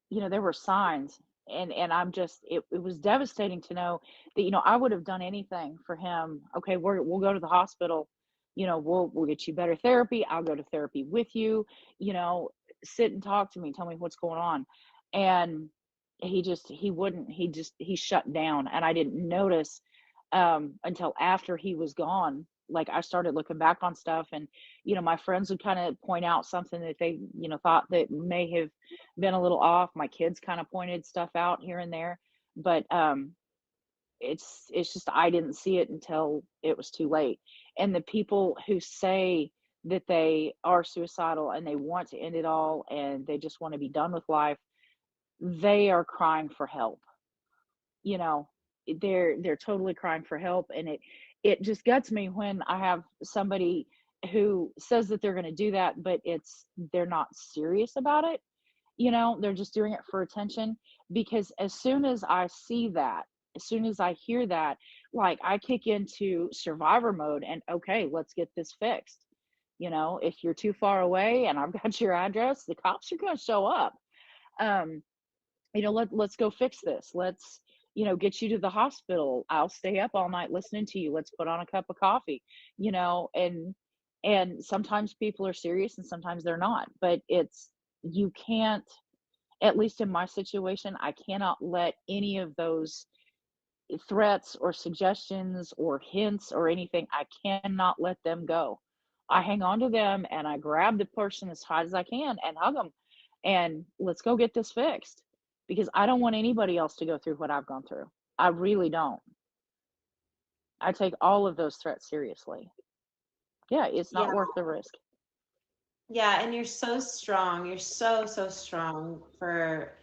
you know, there were signs, and I'm just, it was devastating to know that, you know, I would have done anything for him. Okay, we'll go to the hospital, you know, we'll get you better therapy. I'll go to therapy with you, you know, sit and talk to me, tell me what's going on. And he wouldn't, he shut down, and I didn't notice until after he was gone. Like, I started looking back on stuff, and you know, my friends would kind of point out something that they, you know, thought that may have been a little off. My kids kind of pointed stuff out here and there, but it's just I didn't see it until it was too late. And the people who say that they are suicidal and they want to end it all and they just want to be done with life, they are crying for help. You know, they're totally crying for help, and it just guts me when I have somebody who says that they're going to do that, but they're not serious about it. You know, they're just doing it for attention. Because as soon as I see that, as soon as I hear that, like, I kick into survivor mode and, okay, let's get this fixed. You know, if you're too far away and I've got your address, the cops are going to show up. um you know, let's go fix this. Let's, you know, get you to the hospital. I'll stay up all night listening to you. Let's put on a cup of coffee, you know. And sometimes people are serious and sometimes they're not, but you can't, at least in my situation, I cannot let any of those threats or suggestions or hints or anything, I cannot let them go. I hang on to them and I grab the person as tight as I can and hug them, and let's go get this fixed, because I don't want anybody else to go through what I've gone through. I really don't. I take all of those threats seriously. Yeah, it's Yeah. not worth the risk. Yeah, and you're so strong. You're so strong for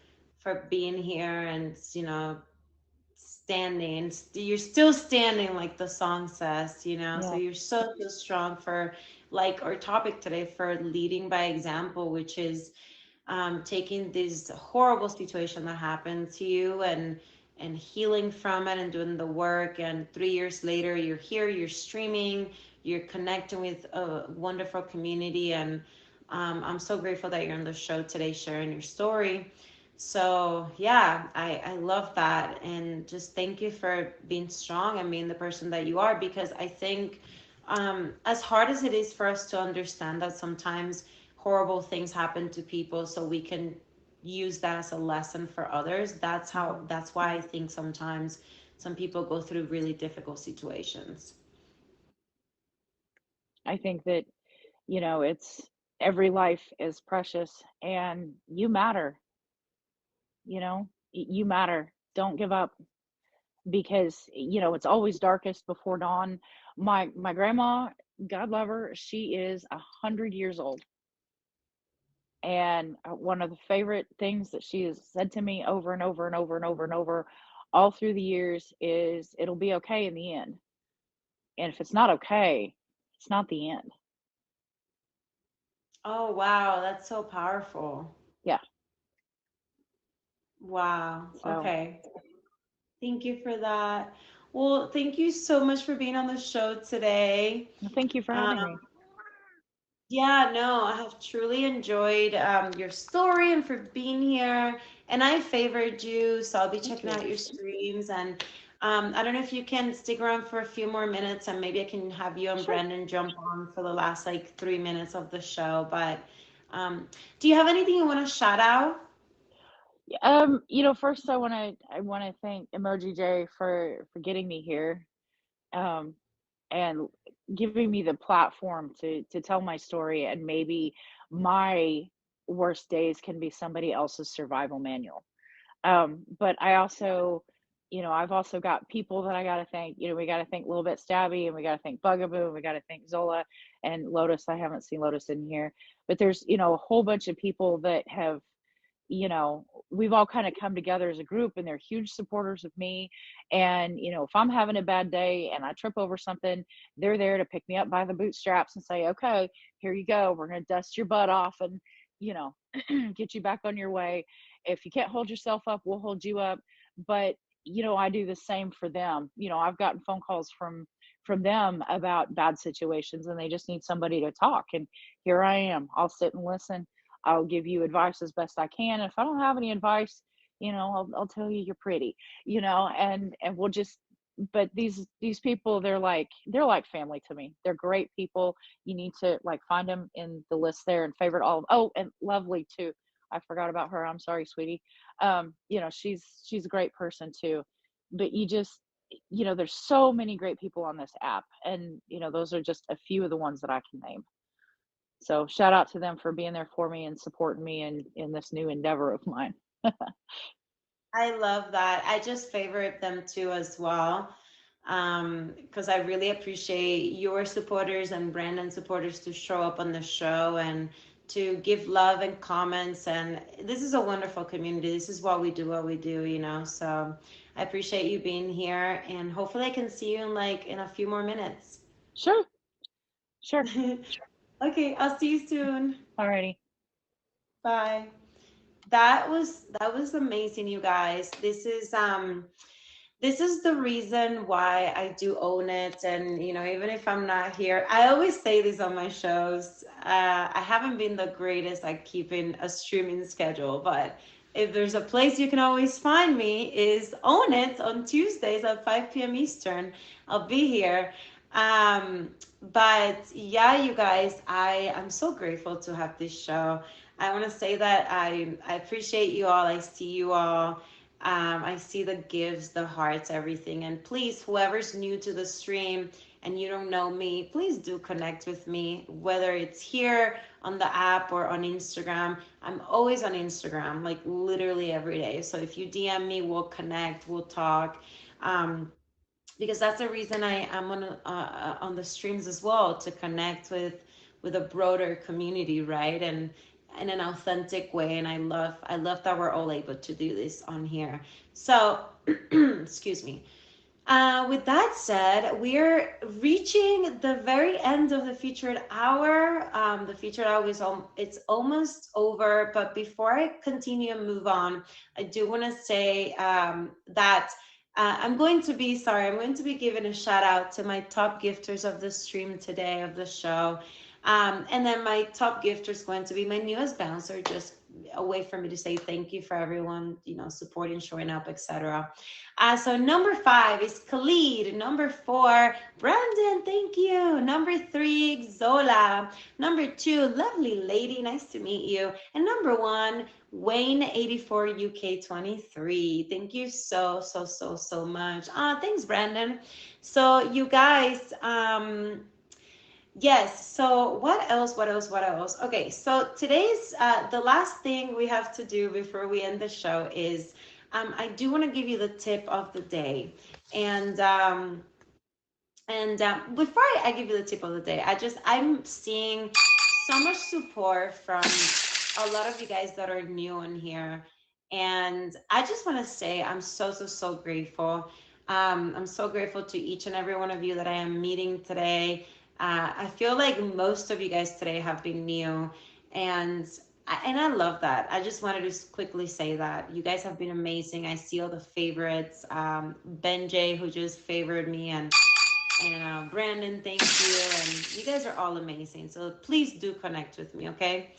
being here and, standing. You're still standing like the song says, So Yeah. you're so strong for, like our topic today, for leading by example, which is taking this horrible situation that happened to you and healing from it and doing the work. And 3 years later, you're here, you're streaming, you're connecting with a wonderful community. And I'm so grateful that you're on the show today sharing your story. So yeah, I love that. And just thank you for being strong and being the person that you are, because I think as hard as it is for us to understand that sometimes horrible things happen to people so we can use that as a lesson for others, Mhm. that's why I think sometimes some people go through really difficult situations. I think that, you know, it's every life is precious and you matter, you know, you matter. Don't give up, because you know it's always darkest before dawn. My grandma, God love her, she is 100 years old, and one of the favorite things that she has said to me over and over and over and over and over all through the years is, it'll be okay in the end. And if it's not okay, it's not the end. Oh wow, that's so powerful. Yeah. Wow. So Okay. Thank you for that. Well, thank you so much for being on the show today. well, thank you for Um, having me. yeah, no, I have truly enjoyed your story and for being here. And I favored you, so I'll be Thank checking you. out your streams. And I don't know if you can stick around for a few more minutes, and maybe I can have you and Sure. Brendan jump on for the last like 3 minutes of the show. But um, do you have anything you want to shout out? You know, first I want to thank Emoji J for getting me here, um, and giving me the platform to tell my story, and maybe my worst days can be somebody else's survival manual. But I also, you know, I've also got people that I got to thank. You know, we got to thank Little Bit Stabby, and we got to thank Bugaboo, and we got to thank Zola and Lotus. I haven't seen Lotus in here, but there's, you know, a whole bunch of people that have, you know, we've all kind of come together as a group, and they're huge supporters of me. And you know, if I'm having a bad day and I trip over something, they're there to pick me up by the bootstraps and say, okay, here you go, we're going to dust your butt off and, you know, get you back on your way. If you can't hold yourself up, we'll hold you up. But you know, I do the same for them. You know, I've gotten phone calls from them about bad situations, and they just need somebody to talk, and here I am. I'll sit and listen. I'll give you advice as best I can. If I don't have any advice, you know, I'll tell you you're pretty, you know, and we'll just, but these people, they're like family to me. They're great people. You need to like find them in the list there and favorite all of. Oh, and Lovely too. I forgot about her. I'm sorry, sweetie. You know, she's a great person too. But you just, you know, there's so many great people on this app, and you know, those are just a few of the ones that I can name. So shout out to them for being there for me and supporting me in this new endeavor of mine. I love that. I just favorite them too as well. Because I really appreciate your supporters and Brandon supporters to show up on the show and to give love and comments. And this is a wonderful community. This is what we do, you know. So I appreciate you being here, and hopefully I can see you in like in a few more minutes. Sure, sure. Okay, I'll see you soon. Alrighty. Bye. That was amazing, you guys. This is the reason why I do own it. And, you know, even if I'm not here, I always say this on my shows. I haven't been the greatest at keeping a streaming schedule, but if there's a place you can always find me is Own It on Tuesdays at 5 p.m. Eastern. I'll be here. But yeah, you guys, I am so grateful to have this show. I want to say that I appreciate you all. I see you all. I see the gives, the hearts, everything. And please, whoever's new to the stream and you don't know me, please do connect with me, whether it's here on the app or on Instagram. I'm always on Instagram, like literally every day. So if you DM me, we'll connect, we'll talk. Um, because that's the reason I am on the streams as well, to connect with a broader community, right? And in an authentic way. And I love that we're all able to do this on here. So excuse me. With that said, we're reaching the very end of the featured hour. The featured hour is it's almost over, but before I continue and move on, I do want to say that I'm going to be sorry. I'm going to be giving a shout out to my top gifters of the stream today, of the show. And then my top gifter is going to be my newest bouncer, just a way for me to say thank you for everyone, you know, supporting, showing up, etc. So number 5 is Khalid. Number 4, Brandon, thank you. Number 3, Zola. Number 2, lovely lady, nice to meet you. And number 1, Wayne 84 UK 23. Thank you so much. Thanks, Brandon. So you guys, yes. So what else? What else? What else? Okay. So today's the last thing we have to do before we end the show is I do want to give you the tip of the day, and before I give you the tip of the day, I'm seeing so much support from a lot of you guys that are new on here, and I just want to say I'm so grateful. I'm so grateful to each and every one of you that I am meeting today. I feel like most of you guys today have been new, and I love that. I just wanted to quickly say that you guys have been amazing. I see all the favorites. Ben J, who just favored me, and Brandon, thank you. And you guys are all amazing. So please do connect with me, okay?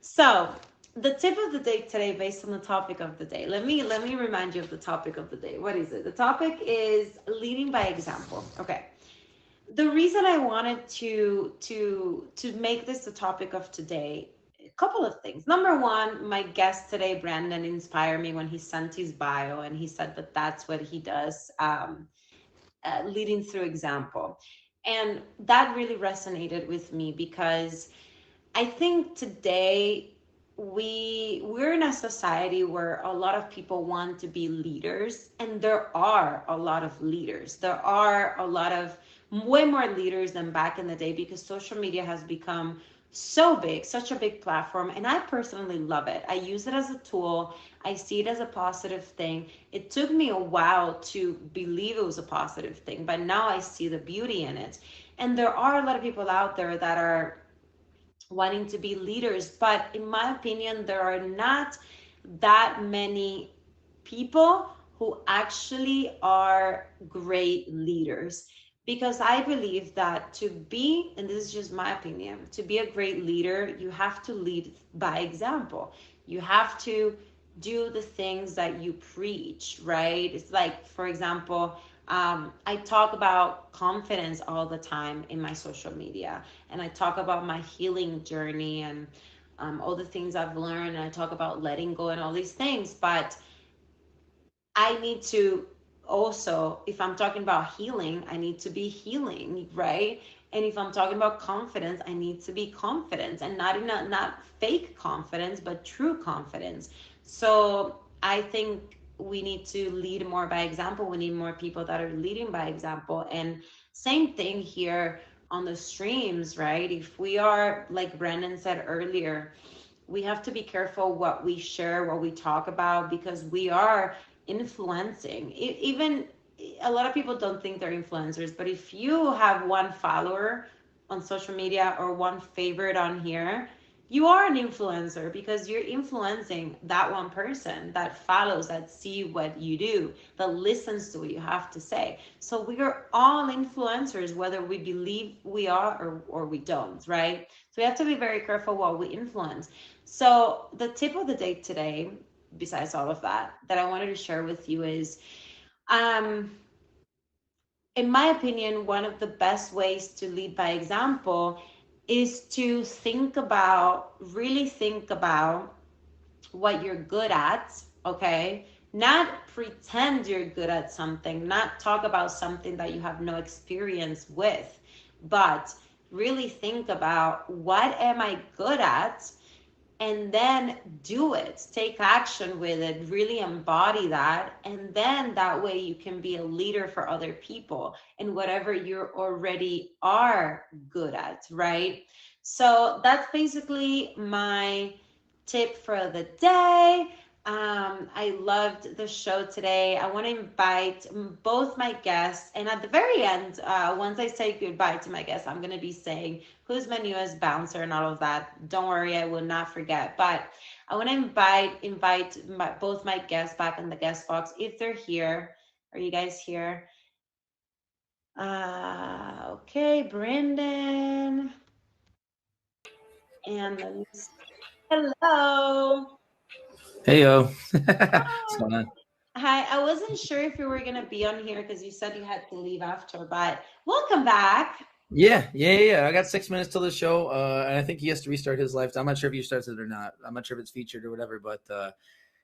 So the tip of the day today, based on the topic of the day, let me remind you of the topic of the day. What is it? The topic is leading by example. Okay. The reason I wanted to make this the topic of today, a couple of things. Number one, my guest today, Brandon, inspired me when he sent his bio, and he said that that's what he does. Leading through example. And that really resonated with me because I think today we're in a society where a lot of people want to be leaders, and there are a lot of leaders. There are a lot of way more leaders than back in the day because social media has become so big, such a big platform, and I personally love it. I use it as a tool. I see it as a positive thing. It took me a while to believe it was a positive thing, but now I see the beauty in it. And there are a lot of people out there that are wanting to be leaders, but in my opinion, there are not that many people who actually are great leaders. Because I believe that to be, and this is just my opinion, to be a great leader, you have to lead by example. You have to do the things that you preach, right? It's like, for example, I talk about confidence all the time in my social media, and I talk about my healing journey and all the things I've learned, and I talk about letting go and all these things. But I need to also, if I'm talking about healing, I need to be healing, right? And if I'm talking about confidence, I need to be confident, and not fake confidence, but true confidence. So I think we need to lead more by example. We need more people that are leading by example. And same thing here on the streams, right? If we are, like Brendan said earlier, we have to be careful what we share, what we talk about, because we are influencing. Even a lot of people don't think they're influencers, but if you have one follower on social media or one favorite on here, you are an influencer because you're influencing that one person that follows, that see what you do, that listens to what you have to say. So we are all influencers, whether we believe we are or we don't, right? So we have to be very careful what we influence. So the tip of the day today, besides all of that, that I wanted to share with you is, um, in my opinion, one of the best ways to lead by example is to really think about what you're good at, okay? Not pretend you're good at something, not talk about something that you have no experience with, but really think about what am I good at, and then do it, take action with it, really embody that, and then that way you can be a leader for other people in whatever you already are good at, right? So that's basically my tip for the day. I loved the show today. I want to invite both my guests, and at the very end, once I say goodbye to my guests, I'm going to be saying who's my newest bouncer and all of that. Don't worry, I will not forget. But I want to invite both my guests back in the guest box if they're here. Are you guys here? Okay, Brandon. And hello. Hey yo, what's going on? Hi, I wasn't sure if you were gonna be on here because you said you had to leave after, but welcome back. Yeah. I got 6 minutes till the show, and I think he has to restart his life. I'm not sure if he starts it or not. I'm not sure if it's featured or whatever, but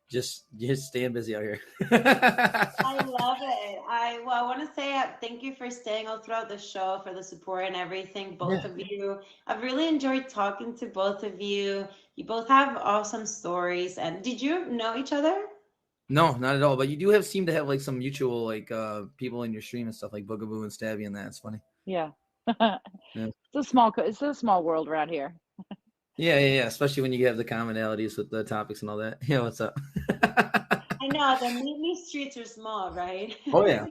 just staying busy out here. I love it. I want to say thank you for staying all throughout the show, for the support and everything, both Yeah. of you. I've really enjoyed talking to both of you. You both have awesome stories. And did you know each other? No, not at all. But you do seem to have like some mutual people in your stream and stuff like Boogaboo and Stabby and that. It's funny. Yeah. Yeah. It's a small world around here. Yeah. Especially when you have the commonalities with the topics and all that. Yeah, what's up? I know the mini streets are small, right? Oh yeah.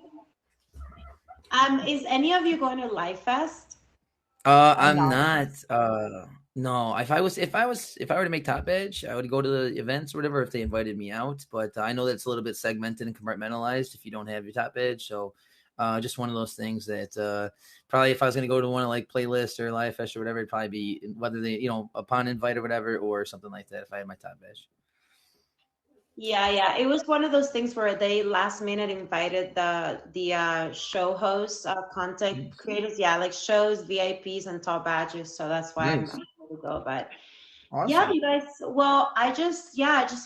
Is any of you going to Life Fest? I'm I'm not. not. No. If I were to make Top Edge, I would go to the events or whatever if they invited me out. But I know that's a little bit segmented and compartmentalized if you don't have your Top Edge. So, just one of those things that probably if I was going to go to one of like Playlist or Live Fest or whatever, it'd probably be whether they upon invite or whatever or something like that. If I had my Top Edge. Yeah. It was one of those things where they last minute invited the show hosts, content creators, yeah, like shows, VIPs, and top badges. So that's why I'm Nice. able to go. But yeah, Awesome. you guys. Well, I just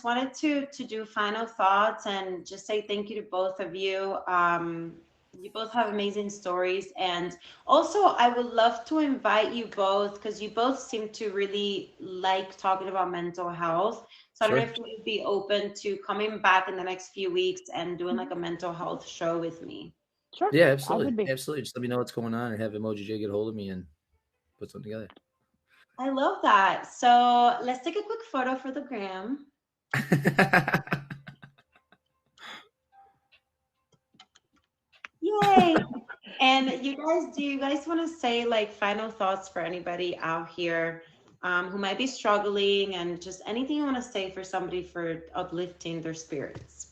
wanted to do final thoughts and just say thank you to both of you. You both have amazing stories, and also I would love to invite you both because you both seem to really like talking about mental health. So I don't know Sure. if you'd be open to coming back in the next few weeks and doing like a mental health show with me. Sure, Yeah, I would absolutely. be. Absolutely. Just let me know what's going on and have Emoji J get a hold of me and put something together. I love that. So let's take a quick photo for the gram. Yay! And do you guys want to say like final thoughts for anybody out here who might be struggling and just anything you want to say for somebody for uplifting their spirits?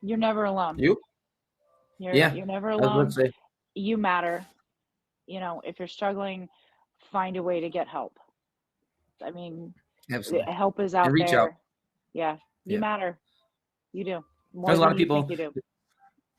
You're never alone. You? Yeah, You're never I was about alone. to say. You matter. If you're struggling, find a way to get help. I mean, Absolutely. help is And out reach out. there. Yeah, you Yeah. matter. You do more There's a lot than of you think people. you do.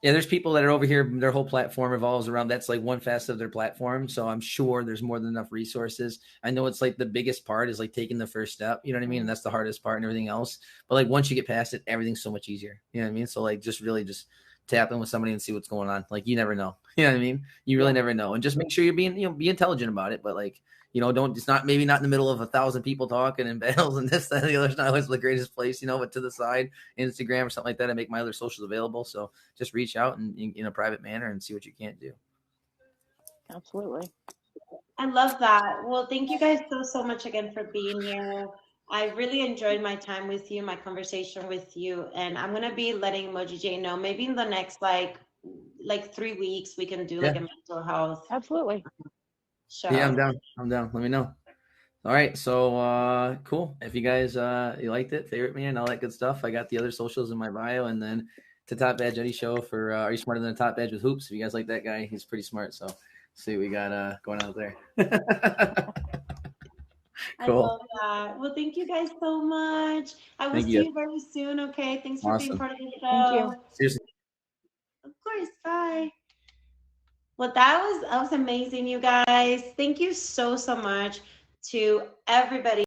Yeah, there's people that are over here. Their whole platform revolves around that's like one facet of their platform. So I'm sure there's more than enough resources. I know it's like the biggest part is like taking the first step. You know what I mean? And that's the hardest part and everything else. But like once you get past it, everything's so much easier. You know what I mean? So like just really just tap in with somebody and see what's going on. Like you never know. You know what I mean? You really Yeah. never know. And just make sure you're being, be intelligent about it. But like, don't, it's not, maybe not in the middle of 1,000 people talking and battles and this, that, and the other. It's not always the greatest place, but to the side, Instagram or something like that. I make my other socials available. So just reach out in a private manner and see what you can't do. Absolutely. I love that. Well, thank you guys so much again for being here. I really enjoyed my time with you, my conversation with you, and I'm gonna be letting Emoji J know maybe in the next like 3 weeks we can do like a mental health Absolutely. show. Yeah, I'm down. Let me know. All right, so cool. If you guys you liked it, favorite me and all that good stuff, I got the other socials in my bio, and then to Top Badge Eddie Show for Are You Smarter Than a Top Badge with Hoops? If you guys like that guy, he's pretty smart. So see what we got going on there. I Cool. love that. Well, thank you guys so much. I will Thank see you. you very soon. Okay, thanks for being Awesome. part of the show. Thank you. Seriously. Of course. Bye. Well, that was amazing, you guys. Thank you so much to everybody